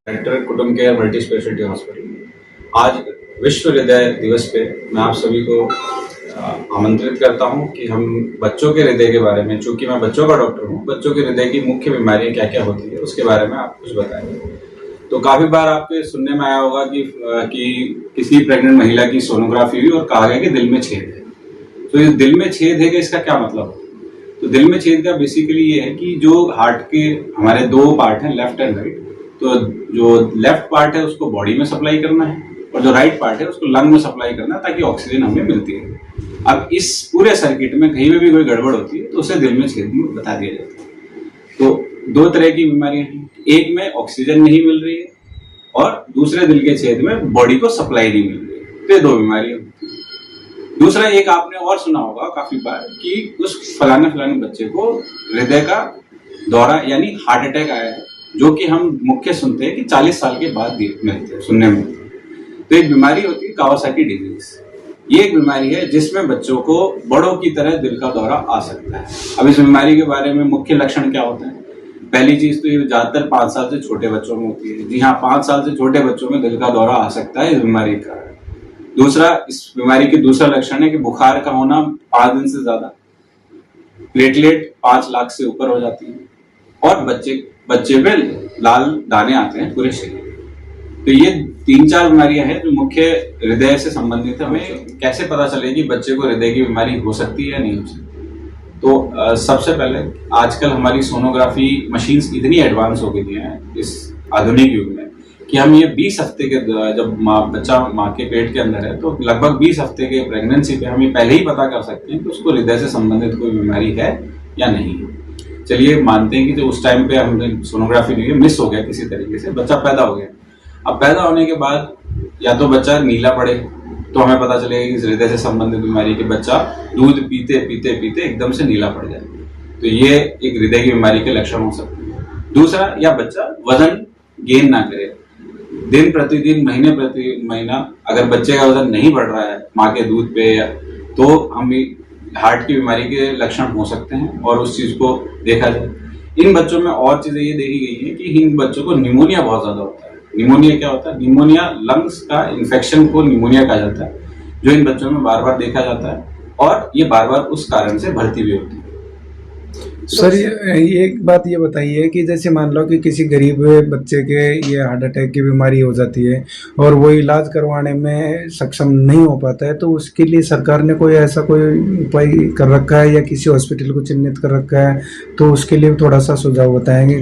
Director कुटुंब care multi speciality hospital. आज विश्व हृदय दिवस पे मैं आप सभी को आमंत्रित करता हूं कि हम बच्चों के हृदय के बारे में, चूंकि मैं बच्चों का डॉक्टर हूं, बच्चों के हृदय की मुख्य बीमारियां क्या क्या होती है उसके बारे में आप कुछ बताएंगे। तो काफी बार आपके सुनने में आया होगा कि किसी प्रेग्नेंट महिला की सोनोग्राफी हुई और कहा गया कि दिल में छेद है। तो इस दिल में छेद है कि इसका क्या मतलब है? तो दिल में छेद का बेसिकली ये है कि जो हार्ट के हमारे दो पार्ट हैं, लेफ्ट एंड राइट। तो जो लेफ्ट पार्ट है उसको बॉडी में सप्लाई करना है और जो राइट पार्ट है उसको लंग में सप्लाई करना है ताकि ऑक्सीजन हमें मिलती है। अब इस पूरे सर्किट में कहीं में भी कोई गड़बड़ होती है तो उसे दिल में छेद बता दिया जाता है। तो दो तरह की बीमारियां हैं, एक में ऑक्सीजन नहीं मिल रही है और दूसरे दिल के छेद में बॉडी को सप्लाई नहीं मिल रही है। तो ये दो बीमारियां। दूसरा एक आपने और सुना होगा काफी बार कि उस फलाने बच्चे को हृदय का दौरा यानी हार्ट अटैक आया है, जो कि हम मुख्य सुनते हैं कि 40 साल के बाद मिलते हैं, सुनने में। तो एक बीमारी होती है कावासाकी डिजीज। ये एक बीमारी है जिसमें बच्चों को बड़ों की तरह दिल का दौरा आ सकता है। अब इस बीमारी के बारे में मुख्य लक्षण क्या होते हैं? पहली चीज तो ये ज्यादातर 5 साल से छोटे बच्चों में होती है। जी हाँ, 5 साल से छोटे बच्चों में दिल का दौरा आ सकता है इस बीमारी का। दूसरा, इस बीमारी की दूसरा लक्षण है कि बुखार का होना 5 दिन से ज्यादा, प्लेटलेट 5 लाख से ऊपर हो जाती है और बच्चे पे लाल दाने आते हैं पूरे शरीर। तो ये 3-4 बीमारियां हैं जो मुख्य हृदय से संबंधित है। हमें कैसे पता चले कि बच्चे को हृदय की बीमारी हो सकती है या नहीं हो सकती? तो सबसे पहले आजकल हमारी सोनोग्राफी मशीन्स इतनी एडवांस हो गई हैं इस आधुनिक युग में कि हम ये 20 हफ्ते के जब बच्चा माँ के पेट के अंदर है तो लगभग 20 हफ्ते के प्रेगनेंसी पे हम ये पहले ही पता कर सकते हैं कि उसको हृदय से संबंधित कोई बीमारी है या नहीं है। चलिए मानते हैं कि जो उस टाइम पे हमने सोनोग्राफी नहीं हुई, मिस हो गया किसी तरीके से, बच्चा पैदा हो गया। अब पैदा होने के बाद या तो बच्चा नीला पड़े तो हमें पता चलेगा कि हृदय से संबंधित बीमारी के बच्चा दूध पीते पीते पीते एकदम से नीला पड़ जाए, तो ये एक हृदय की बीमारी के लक्षण हो सकते हैं। दूसरा, या बच्चा वजन गेन ना करे, दिन प्रतिदिन महीने प्रति महीना अगर बच्चे का वजन नहीं बढ़ रहा है माँ के दूध पे, तो हम हार्ट की बीमारी के लक्षण हो सकते हैं और उस चीज को देखा जाए। इन बच्चों में और चीजें ये देखी गई है कि इन बच्चों को निमोनिया बहुत ज्यादा होता है। निमोनिया क्या होता है? निमोनिया लंग्स का इन्फेक्शन को निमोनिया कहा जाता है, जो इन बच्चों में बार बार देखा जाता है और ये बार बार उस कारण से भर्ती भी होती है। सर, ये एक बात ये बताइए कि जैसे मान लो कि किसी गरीब बच्चे के ये हार्ट अटैक की बीमारी हो जाती है और वो इलाज करवाने में सक्षम नहीं हो पाता है, तो उसके लिए सरकार ने कोई ऐसा कोई उपाय कर रखा है या किसी हॉस्पिटल को चिन्हित कर रखा है? तो उसके लिए थोड़ा सा सुझाव बताएंगे।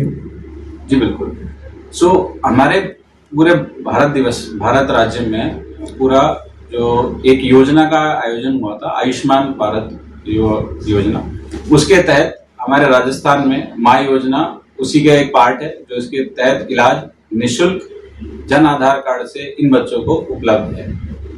जी बिल्कुल। हमारे पूरे भारत राज्य में पूरा जो एक योजना का आयोजन हुआ था, आयुष्मान भारत योजना, उसके तहत हमारे राजस्थान में माँ योजना उसी का एक पार्ट है, जो इसके तहत इलाज निःशुल्क जन आधार कार्ड से इन बच्चों को उपलब्ध है,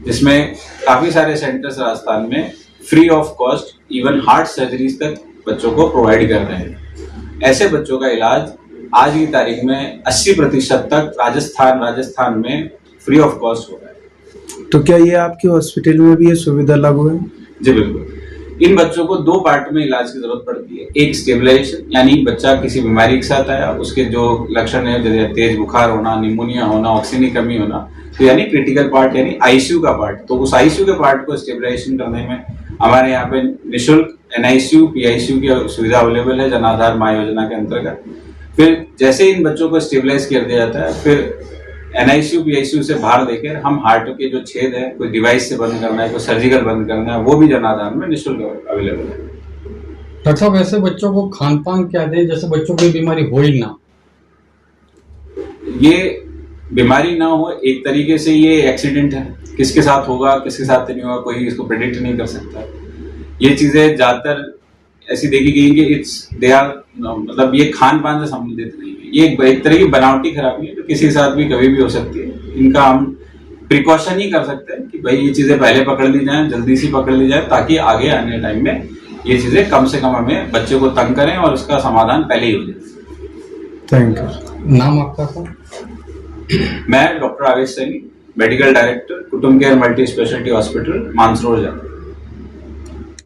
जिसमें काफी सारे सेंटर्स राजस्थान में free of cost even heart surgeries तक बच्चों को प्रोवाइड कर रहे हैं। ऐसे बच्चों का इलाज आज की तारीख में 80% तक राजस्थान में फ्री ऑफ कॉस्ट हो रहा है। तो क्या ये आपके हॉस्पिटल में भी ये सुविधा लागू है? जी बिल्कुल। इन बच्चों को 2 पार्ट में इलाज की जरूरत पड़ती है। एक स्टेबलाइजेशन, यानी बच्चा किसी बीमारी के साथ आया, उसके जो लक्षण है जैसे तेज बुखार होना, निमोनिया होना, ऑक्सीजन की कमी होना, तो यानी क्रिटिकल पार्ट यानी आईसीयू का पार्ट। तो उस आईसीयू के पार्ट को स्टेबलाइजेशन करने में हमारे यहाँ पे निःशुल्क एनआईसीयू, पीआईसीयू की सुविधा अवेलेबल है जन आधार माँ योजना के अंतर्गत। फिर जैसे इन बच्चों को स्टेबलाइज कर दिया जाता है, फिर एनआईसीयू पीआईसीयू से बाहर देकर हम हार्ट के जो छेद है, कोई डिवाइस से बंद करना है, कोई सर्जिकल बंद करना है, वो भी जन आधार में निःशुल्क अवेलेबल है। डॉक्टर साहब, ऐसे बच्चों को खान पान क्या दें जैसे बच्चों की बीमारी हो ही ना? ये बीमारी ना हो, एक तरीके से ये एक्सीडेंट है, किसके साथ होगा किसके साथ नहीं होगा कोई इसको प्रेडिक्ट नहीं कर सकता। ये चीजें ज्यादातर ऐसी देखी गई कि मतलब ये खान पान से संबंधित नहीं है, ये एक तरह की बनावटी खराबी है जो किसी के साथ भी कभी भी हो सकती है। इनका हम प्रिकॉशन ही कर सकते हैं कि भाई ये चीजें पहले पकड़ ली जाए, जल्दी से पकड़ ली जाए, ताकि आगे आने टाइम में ये चीजें कम से कम हमें बच्चे को तंग करें और उसका समाधान पहले ही हो जाए। Thank you. नाम आपका सर? मैं डॉक्टर आवेश सैनी, मेडिकल डायरेक्टर कुटुंब care multi speciality hospital, Mansarovar.